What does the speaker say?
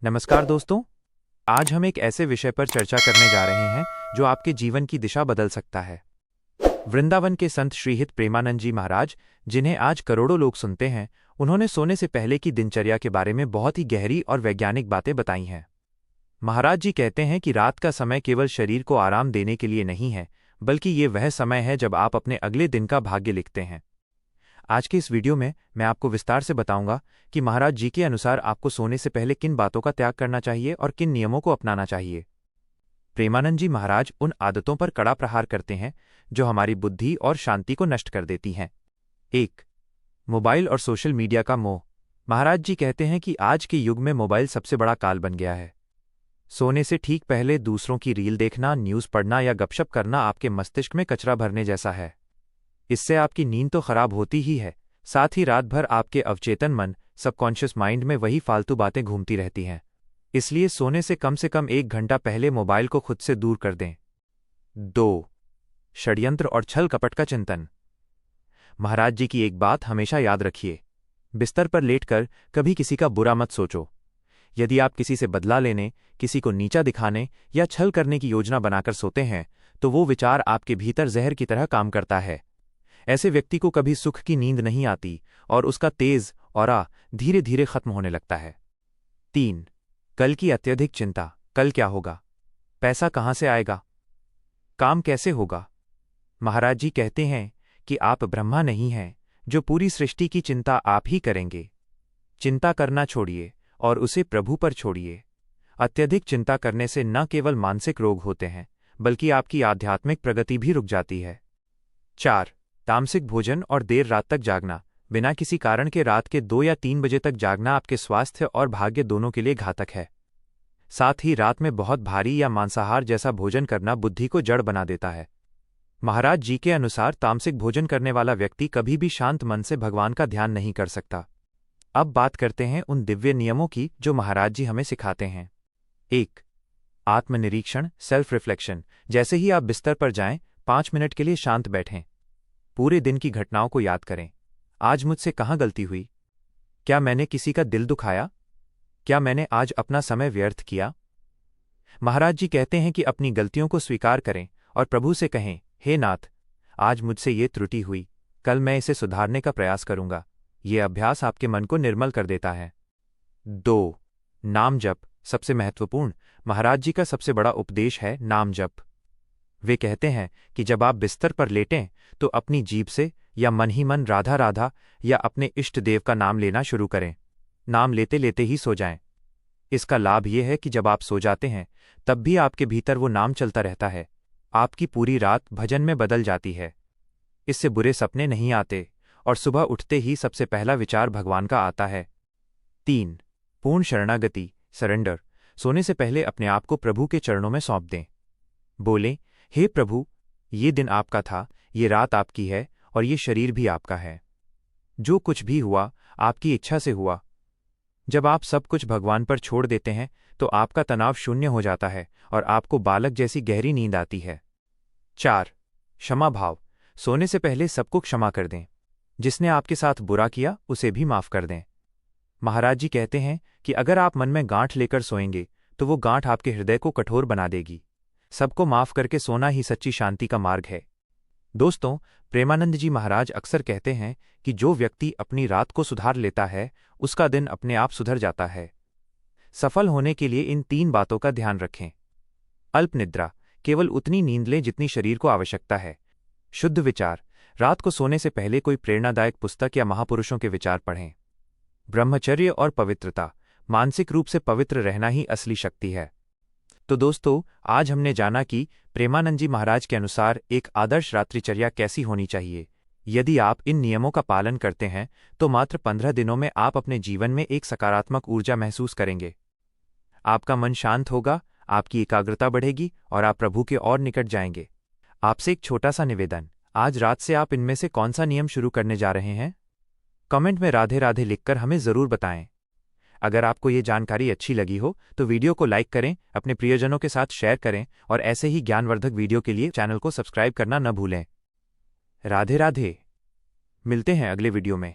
नमस्कार दोस्तों। आज हम एक ऐसे विषय पर चर्चा करने जा रहे हैं जो आपके जीवन की दिशा बदल सकता है। वृंदावन के संत श्रीहित प्रेमानंद जी महाराज, जिन्हें आज करोड़ों लोग सुनते हैं, उन्होंने सोने से पहले की दिनचर्या के बारे में बहुत ही गहरी और वैज्ञानिक बातें बताई हैं। महाराज जी कहते हैं कि रात का समय केवल शरीर को आराम देने के लिए नहीं है, बल्कि ये वह समय है जब आप अपने अगले दिन का भाग्य लिखते हैं। आज के इस वीडियो में मैं आपको विस्तार से बताऊंगा कि महाराज जी के अनुसार आपको सोने से पहले किन बातों का त्याग करना चाहिए और किन नियमों को अपनाना चाहिए। प्रेमानंद जी महाराज उन आदतों पर कड़ा प्रहार करते हैं जो हमारी बुद्धि और शांति को नष्ट कर देती हैं। 1. मोबाइल और सोशल मीडिया का मोह। महाराज जी कहते हैं कि आज के युग में मोबाइल सबसे बड़ा काल बन गया है। सोने से ठीक पहले दूसरों की रील देखना, न्यूज़ पढ़ना या गपशप करना आपके मस्तिष्क में कचरा भरने जैसा है। इससे आपकी नींद तो खराब होती ही है, साथ ही रात भर आपके अवचेतन मन, सबकॉन्शियस माइंड में वही फालतू बातें घूमती रहती हैं। इसलिए सोने से कम 1 घंटा पहले मोबाइल को खुद से दूर कर दें। 2. षड्यंत्र और छल कपट का चिंतन। महाराज जी की एक बात हमेशा याद रखिए, बिस्तर पर लेटकर कभी किसी का बुरा मत सोचो। यदि आप किसी से बदला लेने, किसी को नीचा दिखाने या छल करने की योजना बनाकर सोते हैं, तो वो विचार आपके भीतर जहर की तरह काम करता है। ऐसे व्यक्ति को कभी सुख की नींद नहीं आती और उसका तेज ऑरा धीरे धीरे खत्म होने लगता है। 3. कल की अत्यधिक चिंता। कल क्या होगा? पैसा कहाँ से आएगा? काम कैसे होगा? महाराज जी कहते हैं कि आप ब्रह्मा नहीं हैं जो पूरी सृष्टि की चिंता आप ही करेंगे। चिंता करना छोड़िए और उसे प्रभु पर छोड़िए। अत्यधिक चिंता करने से न केवल मानसिक रोग होते हैं, बल्कि आपकी आध्यात्मिक प्रगति भी रुक जाती है। 4. तामसिक भोजन और देर रात तक जागना। बिना किसी कारण के रात के 2 या 3 बजे तक जागना आपके स्वास्थ्य और भाग्य दोनों के लिए घातक है। साथ ही रात में बहुत भारी या मांसाहार जैसा भोजन करना बुद्धि को जड़ बना देता है। महाराज जी के अनुसार तामसिक भोजन करने वाला व्यक्ति कभी भी शांत मन से भगवान का ध्यान नहीं कर सकता। अब बात करते हैं उन दिव्य नियमों की जो महाराज जी हमें सिखाते हैं। 1. आत्मनिरीक्षण, सेल्फ रिफ्लेक्शन। जैसे ही आप बिस्तर पर जाएं, 5 मिनट के लिए शांत बैठें। पूरे दिन की घटनाओं को याद करें। आज मुझसे कहाँ गलती हुई? क्या मैंने किसी का दिल दुखाया? क्या मैंने आज अपना समय व्यर्थ किया? महाराज जी कहते हैं कि अपनी गलतियों को स्वीकार करें और प्रभु से कहें, हे नाथ, आज मुझसे ये त्रुटि हुई, कल मैं इसे सुधारने का प्रयास करूंगा। ये अभ्यास आपके मन को निर्मल कर देता है। 2. नाम जप। सबसे महत्वपूर्ण, महाराज जी का सबसे बड़ा उपदेश है नाम जप। वे कहते हैं कि जब आप बिस्तर पर लेटें तो अपनी जीभ से या मन ही मन राधा राधा या अपने इष्ट देव का नाम लेना शुरू करें। नाम लेते लेते ही सो जाएं। इसका लाभ यह है कि जब आप सो जाते हैं तब भी आपके भीतर वो नाम चलता रहता है। आपकी पूरी रात भजन में बदल जाती है। इससे बुरे सपने नहीं आते और सुबह उठते ही सबसे पहला विचार भगवान का आता है। 3. पूर्ण शरणागति, सरेंडर। सोने से पहले अपने आप को प्रभु के चरणों में सौंप दें। बोलें, हे प्रभु, ये दिन आपका था, ये रात आपकी है और ये शरीर भी आपका है। जो कुछ भी हुआ आपकी इच्छा से हुआ। जब आप सब कुछ भगवान पर छोड़ देते हैं तो आपका तनाव शून्य हो जाता है और आपको बालक जैसी गहरी नींद आती है। 4. क्षमा भाव। सोने से पहले सबको क्षमा कर दें। जिसने आपके साथ बुरा किया उसे भी माफ कर दें। महाराज जी कहते हैं कि अगर आप मन में गांठ लेकर सोएंगे तो वो गांठ आपके हृदय को कठोर बना देगी। सबको माफ करके सोना ही सच्ची शांति का मार्ग है। दोस्तों, प्रेमानंद जी महाराज अक्सर कहते हैं कि जो व्यक्ति अपनी रात को सुधार लेता है उसका दिन अपने आप सुधर जाता है। सफल होने के लिए इन 3 बातों का ध्यान रखें। अल्प निद्रा, केवल उतनी नींद लें जितनी शरीर को आवश्यकता है। शुद्ध विचार, रात को सोने से पहले कोई प्रेरणादायक पुस्तक या महापुरुषों के विचार पढ़ें। ब्रह्मचर्य और पवित्रता, मानसिक रूप से पवित्र रहना ही असली शक्ति है। तो दोस्तों, आज हमने जाना कि प्रेमानंद जी महाराज के अनुसार एक आदर्श रात्रिचर्या कैसी होनी चाहिए। यदि आप इन नियमों का पालन करते हैं तो मात्र 15 दिनों में आप अपने जीवन में एक सकारात्मक ऊर्जा महसूस करेंगे। आपका मन शांत होगा, आपकी एकाग्रता बढ़ेगी और आप प्रभु के और निकट जाएंगे। आपसे एक छोटा सा निवेदन, आज रात से आप इनमें से कौन सा नियम शुरू करने जा रहे हैं? कमेंट में राधे राधे लिखकर हमें ज़रूर बताएं। अगर आपको ये जानकारी अच्छी लगी हो तो वीडियो को लाइक करें, अपने प्रियजनों के साथ शेयर करें और ऐसे ही ज्ञानवर्धक वीडियो के लिए चैनल को सब्सक्राइब करना न भूलें। राधे राधे। मिलते हैं अगले वीडियो में।